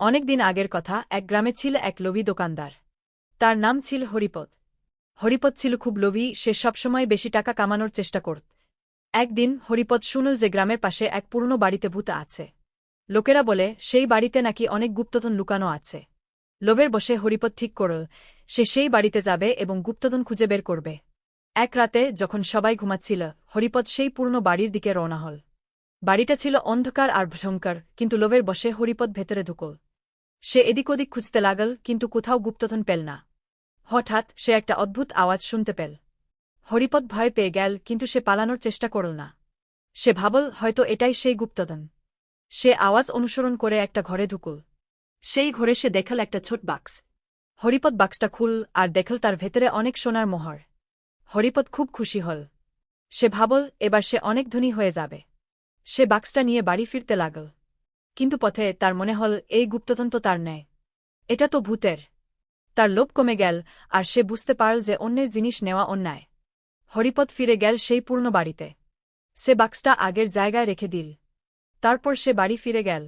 অনেক দিন আগের কথা, এক গ্রামে ছিল এক লোভী দোকানদার। তার নাম ছিল হরিপদ। হরিপদ ছিল খুব লোভী, সে সবসময় বেশি টাকা কামানোর চেষ্টা করত। একদিন হরিপদ শুনল যে গ্রামের পাশে এক পুরনো বাড়িতে ভূত আছে। লোকেরা বলে সেই বাড়িতে নাকি অনেক গুপ্তধন লুকানো আছে। লোভের বশে হরিপদ ঠিক করল সে সেই বাড়িতে যাবে এবং গুপ্তধন খুঁজে বের করবে। এক রাতে যখন সবাই ঘুমাচ্ছিল, হরিপদ সেই পুরনো বাড়ির দিকে রওনা হল। বাড়িটা ছিল অন্ধকার আর ভয়ঙ্কর, কিন্তু লোভের বশে হরিপদ ভেতরে ঢুকল। সে এদিক ওদিক খুঁজতে লাগল, কিন্তু কোথাও গুপ্তধন পেল না। হঠাৎ সে একটা অদ্ভুত আওয়াজ শুনতে পেল। হরিপদ ভয় পেয়ে গেল, কিন্তু সে পালানোর চেষ্টা করল না। সে ভাবল হয়তো এটাই সেই গুপ্তধন। সে আওয়াজ অনুসরণ করে একটা ঘরে ঢুকল। সেই ঘরে সে দেখল একটা ছোট বাক্স। হরিপদ বাক্সটা খুল আর দেখল তার ভেতরে অনেক সোনার মোহর। হরিপদ খুব খুশি হল। সে ভাবল এবার সে অনেক ধনী হয়ে যাবে। সে বাক্সটা নিয়ে বাড়ি ফিরতে লাগল। কিন্তু পথে তার মনে হল এই গুপ্তধন তো তার নেয়, এটা তো ভূতের। তার লোভ কমে গেল, আর সে বুঝতে পারল যে অন্যের জিনিস নেওয়া অন্যায়। হরিপদ ফিরে গেল সেই পুরনো বাড়িতে। সে বাক্সটা আগের জায়গায় রেখে দিল। তারপর সে বাড়ি ফিরে গেল।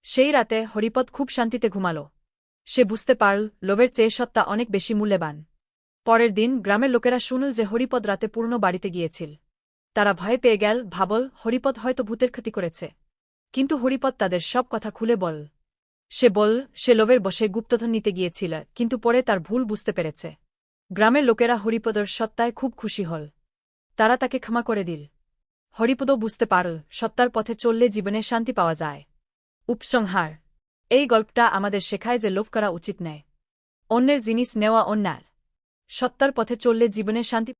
সেই রাতে হরিপদ খুব শান্তিতে ঘুমাল। সে বুঝতে পারল লোভের চেয়ে সত্তা অনেক বেশি মূল্যবান। পরের দিন গ্রামের লোকেরা শুনল যে হরিপদ রাতে পুরনো বাড়িতে গিয়েছিল। তারা ভয় পেয়ে গেল, ভাবল হরিপদ হয়তো ভূতের ক্ষতি করেছে। কিন্তু হরিপদ তাদের সব কথা খুলে বল। সে বল সে লোভের বশে গুপ্তধন নিতে গিয়েছিল, কিন্তু পরে তার ভুল বুঝতে পেরেছে। গ্রামের লোকেরা হরিপদর সত্তায় খুব খুশি হল। তারা তাকে ক্ষমা করে দিল। হরিপদও বুঝতে পারল সত্তার পথে চললে জীবনে শান্তি পাওয়া যায়। উপসংহার: এই গল্পটা আমাদের শেখায় যে লোভ করা উচিত নয়। অন্যের জিনিস নেওয়া অন্যায়। সত্তার পথে চললে জীবনে শান্তি